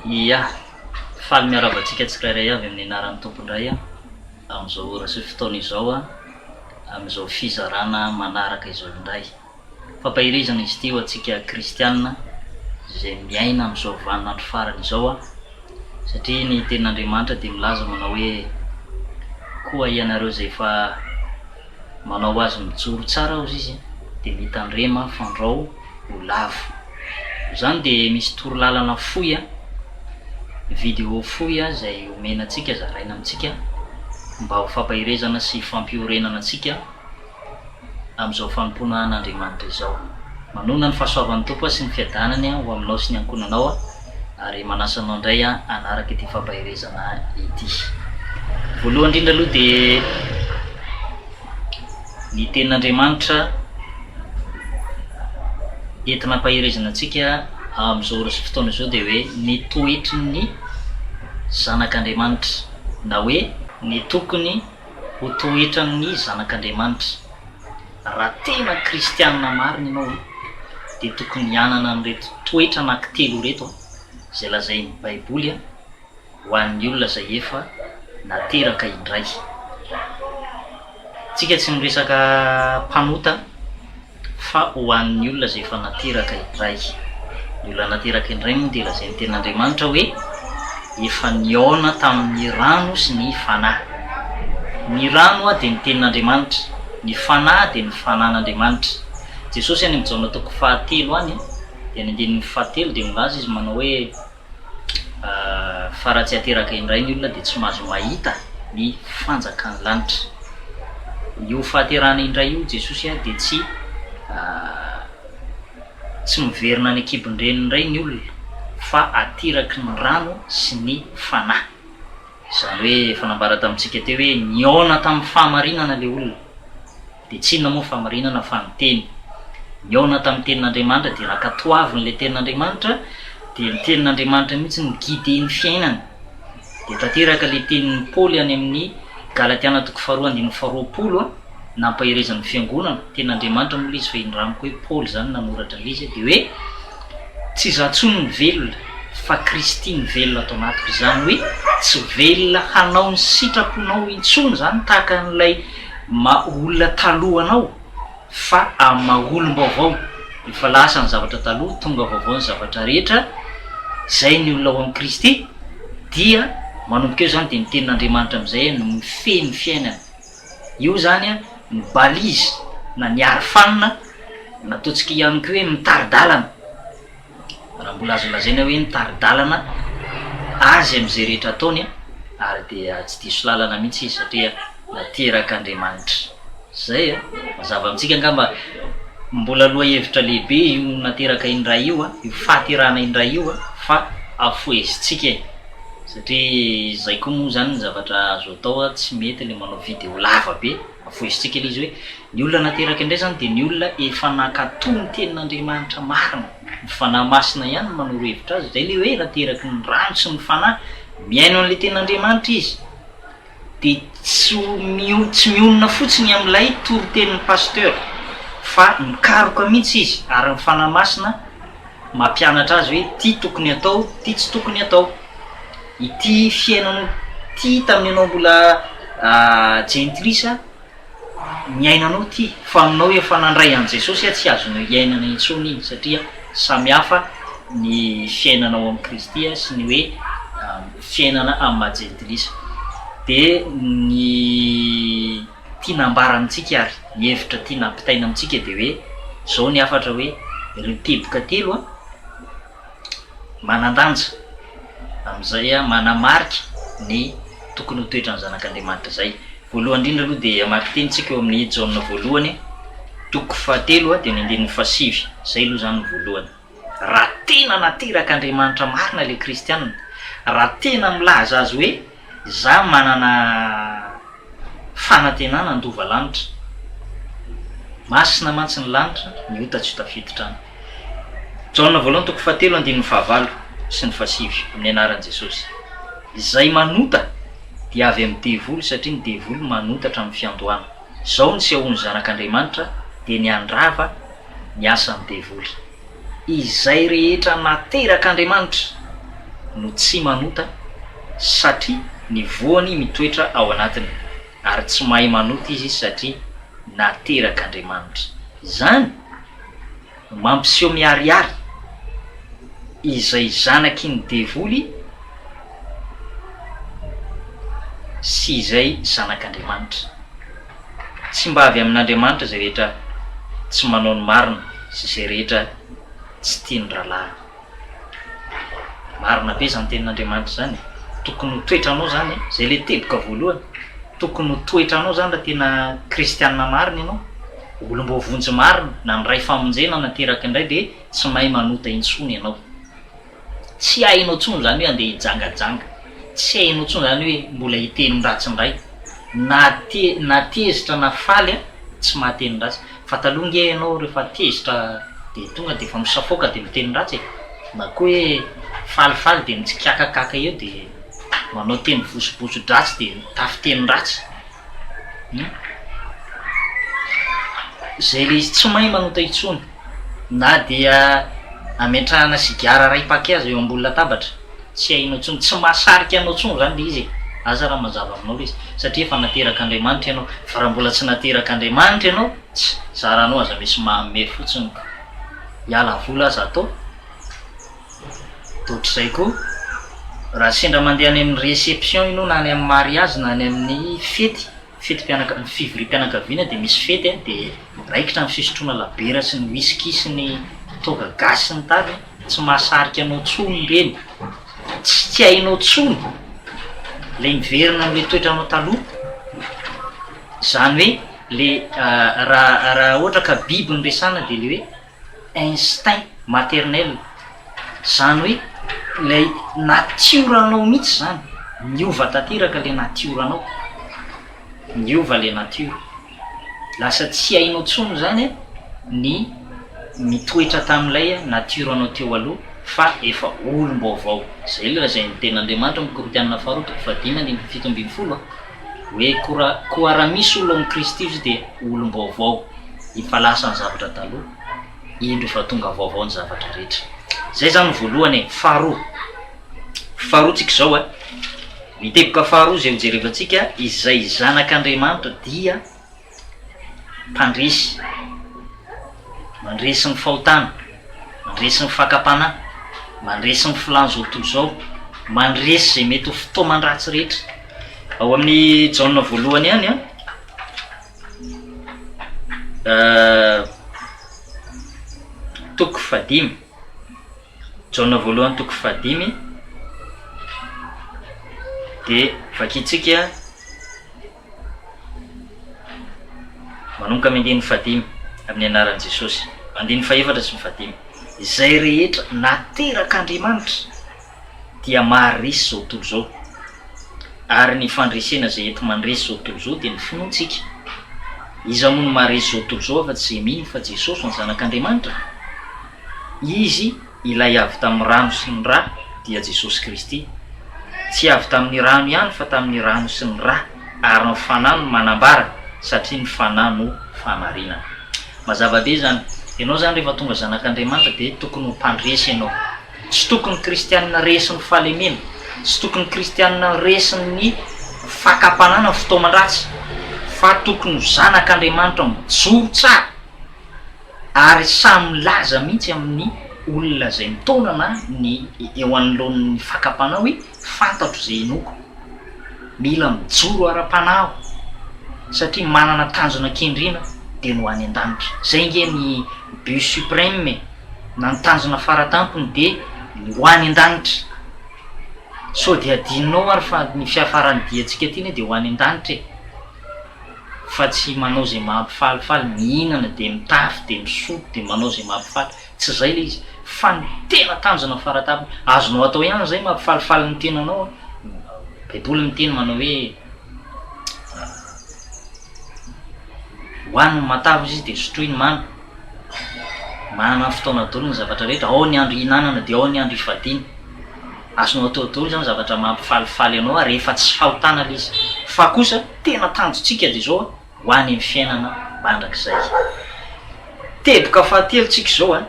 Ia, faly miaravatsika tsirairay avy amin'ny anaran'ny tompondray amin'izao ora sy fotoana izao amin'izao fizarana manaraka izao indray. Fampahirizana izy ity ho antsika kristianina izay miaina amin'izao vaninandro farany izao satria ny tenin'Andriamanitra dia milaza manao hoe koa ianareo izay efa manao azy mijoro tsara hozy izy dia mitandrema fandrao ho lavo. Izany dia misy torolalana fohy vidéo fohy izay omena antsika zaraina amintsika mba ho fampahirezana sy fampiorenana antsika amin'izao fanompoana an'Andriamanitra izao. Manona ny fahasoavan'ny Tompo sy ny fiadanany ho aminao sy ny ankonanao ary manasanao indray anaraka ity fampahirezana ity. Voalohany indrindra aloha dia ny tenin'Andriamanitra entina hampahirezana antsika amin'izao ora sy fotoana izao dia hoe ny toetry ny zanak'Andriamanitra na hoe ny tokony ho toetran'ny zanak'Andriamanitra. Raha tena kristianina marina ianao dia tokony hianana an'ireto toetra anankitelo reto izay lazain'ny Baiboly ho an'ny olona izay efa nateraka indray. Tsika tsy miresaka mpanota fa ho an'ny olona izay efa nateraka indray. Ny olona nateraka indray moa dia lazain'ny tenin'Andriamanitra hoe efa niaona tamin'ny rano sy ny fanahy. Ny rano dia ny tenin'Andriamanitra, ny fanahy dia ny fanahyn'Andriamanitra. Jesosy any amin'ny jaona toko 7 any dia ny andinin'ny 7 dia milaza izy manao hoe fa raha tsy hateraka indray ny olona dia tsy mahazo mahita ny fanjakan'ny lanitra. Io fahaterana indray io Jesosy dia tsy miverina ny akibon-dreny indray ny olona fa ateraky ny rano sy ny fanahy. Izany hoe fanambara tamintsika teo hoe niaona tamin'ny fahamarinana ilay olona dia tsy inona moa fahamarinana fa ny teny. Niaona tamin'ny tenin'Andriamanitra dia raha katoavin'ilay tenin'Andriamanitra dia ny tenin'Andriamanitra mihitsy ny guide ny fiainany. Dia tanteraka ilay tenin'ny Paoly any amin'ny Galatiana toko 2:20 nampahirezan'ny fiangonana. Tenin'Andriamanitra moa izy fa indramiko hoe Paoly zany nanoratra an'izy dia hoe tsy izaho tsony ny velona fa Kristy ny velona atao anatiko. Izany hoe tsy velona hanao ny sitraponao intsony zany tahaka n'ilay olona talohanao fa amin'ny maha-olom-baovao. Efa lasa ny zavatra taloha, tonga vaovao ny zavatra rehetra. Izay ny olona ao amin'ny Kristy dia manomboka eo zany dia ny tenin'Andriamanitra amin'izay no mifehy ny fiainana. Io zany ny balizy na ny arofanina nataontsika ihany koa hoe mitaridalana. Raha mbola azo lazaina hoe nitaridalana azy amin'izay rehetra ataony ary dia tsy diso lalana mihitsy izy satria naterak'Andriamanitra. Zay mazava amintsika angamba mbola aloha hevitra lehibe io nateraka indray io io fahaterana indray io fa afohezintsika satria zay koa moa zany ny zavatra azo atao tsy mety le manao vidéo lava be. Afohezintsika ilay izy hoe ny olona nateraka indray zany dia ny olona efa nankatoa ny tenin'Andriamanitra marina. Ny fanahy masina ihany manoro hevitra azy zay le hoe nateraky ny rano sy ny fanahy miaino an'ilay tenin'Andriamanitra izy dia tsy mionona fotsiny amin'ilay toro-tenin'ny pasteur fa mikaroka mihitsy izy ary ny fanahy masina mampianatra azy hoe ty tokony atao, ty tsy tokony atao. Ity fiainanao ty tamin'ny anao mbola jentilisa miainanao ty fa aminao efa nandray an' Jesosy tsy azonao hiainana intsony iny satria samihafa ny fiainanao amin'ny Kristy sy ny hoe fiainana amin'ny mahajentilisa. Dia ny tianambara amintsika ary ny hevitra tia nampitaina amintsika dia hoe zao ny afatra hoe ireo teboka telo manandanja amin'izay manamarika ny tokony ho toetran'ny zanak'Andriamanitra zay. Voalohany indrindra aloha dia mamaky tenitsika eo amin'ny jaona voalohany toko 7 dia ny andinin'ny 7. Zay aloha zany voalohany. Raha tena naterak'Andriamanitra marina ilay kristianina, raha tena milaza azy hoe za manana fanantenana andova lanitra, masina mantsy ny lanitra ny ota tsy ho tafiditra. Jaona voalohany toko 7 andinin'ny 9 sy ny 7 amin'ny anaran'i Jesosy. Izay manota dia avy amin'ny devoly satria ny devoly manotatra amin'ny fiandohana. Izao ny sehoan'ny zanak'Andriamanitra dia ny andrava ny asan'ny devoly. Izay rehetra naterak'Andriamanitra no tsy manota satria ny voany mitoetra ao anatiny ary tsy mahay manota izy satria naterak'Andriamanitra. Zany mampiseho miariary izay zanaky ny devoly sy izay zanak'Andriamanitra. Tsy mba avy amin'Andriamanitra zay rehetra tsy manao ny marina sy zay rehetra tsy tiany rahalahy. Marina be zany tenin'Andriamanitra zany. Tokony ho toetranao zany zay le teboka voalohany, tokony ho toetranao zany raha tena kristianina marina ianao, olombovonjy marina na ny ray famonjena nateraka indray de tsy mahay manota intsony ianao. Tsy hainao tsony zany hoe andeha hijangajanga, tsy hainao tsony zany hoe mbola hiteny ratsindray, na tezitra na faly tsy mahateny ratsy. Fa taloha nge ianao rehefa tezitra de tonga de fa misafoka de miteny ratsy na koa hoe falifaly de mitsikakakaka eo de manao teny vosoboso-dratsy de tafiteny ratsy. Zay le izy tsy mahay manota intsony, na dia ametrahana sigara ray paquet azy eo ambony latabatra, tsy hainao tsony, tsy mahasarika anao tsony zany le izy. Aza raha mazava aminao le izy satria efa naterak'Andriamanitra ianao. Fa raha mbola tsy naterak'Andriamanitra ianao, zaranao aza misy mahamery fotsiny. Hiala vola aza atao. Totr'izay koa raha sendra mandeha any amin'ny réception ianao na any amin'ny mariage na any amin'ny fety fivorim-pianakaviana de misy fety de raikitra ny fisotroana labera sy ny whisky sy ny toga gasy sy ny tariny, tsy mahasarika anao tsony reny, tsy hainao tsony le miverina am'le toetranao taloha. Zany hoe le raha ohatra ka biby ny resana de le hoe instinct maternel, zany hoe lay natioranao mihitsy zany, niova tanteraka le natioranao, niova le natiora. Lasa tsy hainao tsony zany ny mitoetra tam'ilay natioranao teo aloha fa efa olom-baovao. Zay le raha zay ny tenin'Andriamanitra amin'ny Korintianina faharoa toko 5:17 hoe koa raha misy olo amin'ny Kristy izy de olom-baovao, ifalasa ny zavatra taloha, indro efa tonga vaovao ny zavatra rehetra. Zay zany voalohany. Faharoatsika zao miteboka faharoa zay hojerevantsika, izay zanak'Andriamanitra dia mpandresy, mandresy ny fahotana, mandresy ny fakapana, mandresy ny filanjo toy zao, mandresy zay mety ho fotoaman-dratsy rehetra. Ao amin'ny Jaona voalohany ihany toko 5, Jaona voalohany toko 5 de vakitsika manomboka amin'ny 5 amin'ny anaran'i Jesosy, 4 sy 5. Izay rehetra naterak'Andriamanitra dia maharesy zao tontolo zao, ary ny fandresena zay ento mandresy zao tontolo zao dia ny finoantsika. Iza moa no maharesy zao tontolo zao fa tsy mino fa Jesosy ny zanak'Andriamanitra. Izy ilay avy tamin'ny rano sy ny rà dia Jesosy Kristy, tsy avy tamin'ny rano ihany fa tamin'ny rano sy ny rà, ary ny fanahy no manambara satria ny fanahy no fanarinana. Mazava be zany. Ianao zany rehefa tonga zanak'Andriamanitra de tokony ho mpandresy ianao. Tsy tokony kristianina resy ny fahalemena, tsy tokony kristianina resy ny fakapanana fotoaman-dratsy, fa tokony ho zanak'Andriamanitra mijoro tsara ary samy milaza mihitsy amin'ny olona zay mitona na ny eo anoloan'ny fakapana hoe fantatro zay inoko, mila mijoro ara-panahy satria manana tanjona kendrena de no any an-danitra. Zay nge ny but suprême na ny tanjona faratampony de ho any an-danitra. So de adinao ary fa ny fiafarany diantsika ty de ho any an-danitra fa tsy manao zay mampifalifaly, mihinana de mitafy de misoto de manao zay mampifaly, tsy zay le izy. Fa ny tena tanjona faratampony azonao atao ihany zay mampifalifaly ny tenanao. Baiboly miteny manao hoe hoaniny matavy izy de sotroiny mamy, manana fotoana daholo ny zavatra rehetra, ao ny andro hinanana de ao ny andro hifadiana. Azonao atao daholo zany zavatra mampifalifaly anao ary efa tsy fahotana le izy. Fa kosa tena tanjontsika de zao ho any amin'ny fiainana mandrakizay. Teboka fahatelo tsika zao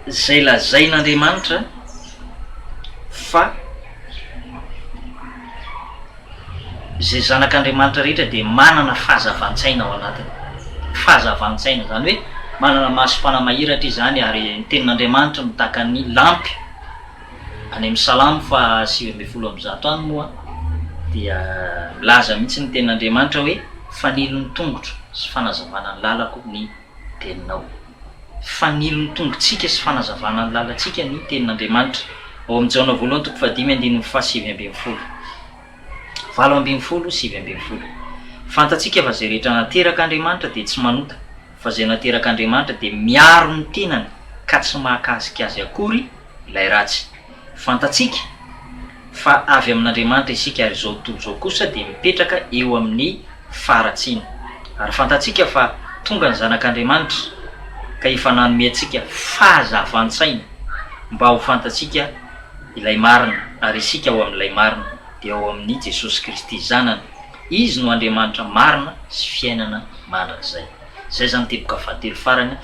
zay lazain'Andriamanitra fa zay zanak'Andriamanitra rehetra dia manana fahazavan-tsaina ao anatiny. Fahazavan-tsaina zany hoe manana maso-pana mahiratra izany, ary ny tenin'Andriamanitra mitaka ny lampy any amin'ny Salamo fa 7:1 any moa dia milaza mihitsy ny tenin'Andriamanitra hoe fanilo ny tongotra sy fanazavana ny lalako ny teninao. Fanilo ny tongotsika sy fanazavana ny lalantsika ny tenin'Andriamanitra. Ao amin'ny Jaona 1:7-7:10 7:10 fantatsika fa zay rehetra nateraka Andriamanitra dia tsy manota, fa zay nateraka Andriamanitra dia miaro ny tenany ka tsy mahakasika azy akory ilay ratsy. Fantatsika fa avy amin'Andriamanitra isika, ary zao tontolo zao kosa dia mipetraka eo amin'ny faratsiana. Ary fantatsika fa tonga ny zanak'Andriamanitra ka efa nanome antsika fahazavan-tsaina mba ho fantatsika ilay marina, ary isika ao amin'ilay marina dia ao amin'ny Jesosy Kristy zanany. Izy no Andriamanitra marina sy fiainana mandrakizay. Zay zany teboka fahatelo farany,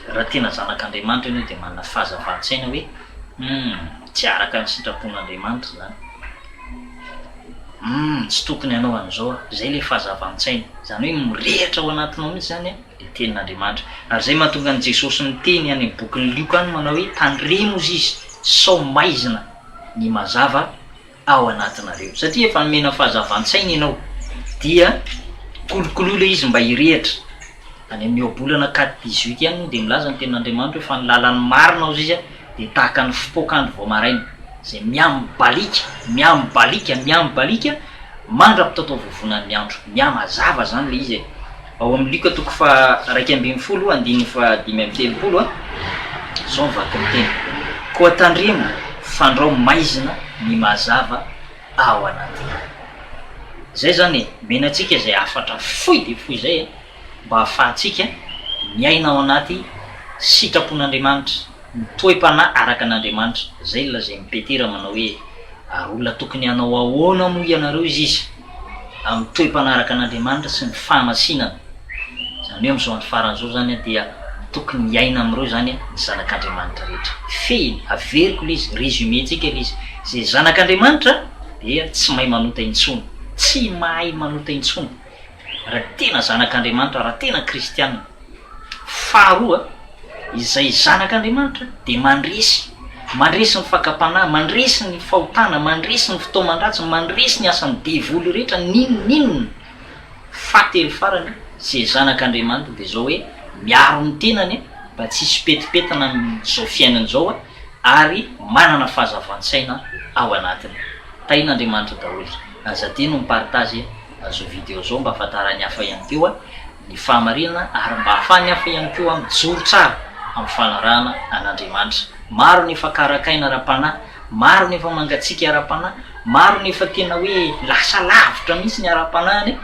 raha tena zanak'Andriamanitra ianao dia manana fahazavan-tsaina hoe tsy araka ny sitrapon'Andriamanitra zany, tsy tokony hanao an'izao. Zay le fahazavan-tsaina, zany hoe mirehitra ao anatinao mihitsy zany le tenin'Andriamanitra. Ary zay mahatonga ny Jesosy niteny any amin'ny bokin'ny Lioka any manao hoe tandremo ozy izy sao maizina ny mazava ao anatinareo. Satria efa nomena fahazavan-tsaina ianao dia kolokolola izy mba hirehitra. Any amin'ny obolana 4:18 any dia milaza ny tenin'Andriamanitra hoe fa ny lalany marina ozy izy dia tahaka ny fipoakandro vao maraina, zay miambalika mandrapitatao vovonan'ny andro, miamazava zany le izy. Ao amin'ny Lioka 2:5-5:30 zao mivaky ny teny: koa tandremo fandrao maizina ny mazava ao anatiny. Zay zany menantsika zay afatra foy de foy zay mba ahafahantsika miaina ao anaty sitrapon'Andriamanitra, mitoe-panahy araka an'Andriamanitra. Zay lazay mipetera manao hoe ary olona tokony hanao ahoana moa ianareo izy amin'ny toe-panahy araka an'Andriamanitra sy ny fahamasinana. Zany hoe amin'izao andro faran'izao zany dia tokony miaina amin'ireo zany ny zanak'Andriamanitra rehetra. Feny averiko le izy, résumé tsika le izy: zay zanak'Andriamanitra dia tsy mahay manota intsony, tsy mahay manota intsony raha tena zanak'Andriamanitra, raha tena kristianina. Faharoa, izay zanak'Andriamanitra dia mandresy ny fakapanahy, mandresy ny fahotana, mandresy ny fotoaman-dratsy, mandresy ny asan'ny devoly rehetra, ninonninona. Fahatelo farany, zay zanak'Andriamanitra dia zao hoe miaro ny tenany mba tsisy petipetana amin'izao fiainana zao, ary manana fahazavan-tsaina ao anatiny. Tain'Andriamanitra daholo. Aza tino mipartazy azo video zao mba ahafantarany hafa ihany keo ny fahamarinana, ary mba ahafahany hafa ihany keo mijoro tsara amin'ny fanarahana an'Andriamanitra. Maro nefa karakaina ara-panahy, maro nefa mangatsika ara-panahy, maro nefa tena hoe lasa lavitra mihitsy ny ara-panahiny,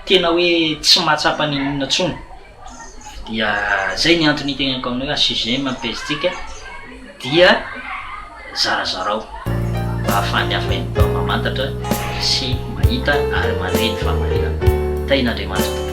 tena hoe tsy mahatsapa ny inona tsony. Dia zay ny antony tenako aminao hoe sujet mampiaizitsika dia zarazarao, mba ahafahany hafa ihany koa mamantatra sy mahita ary mandre ny fahamarinana. Tain'Andriamanitra.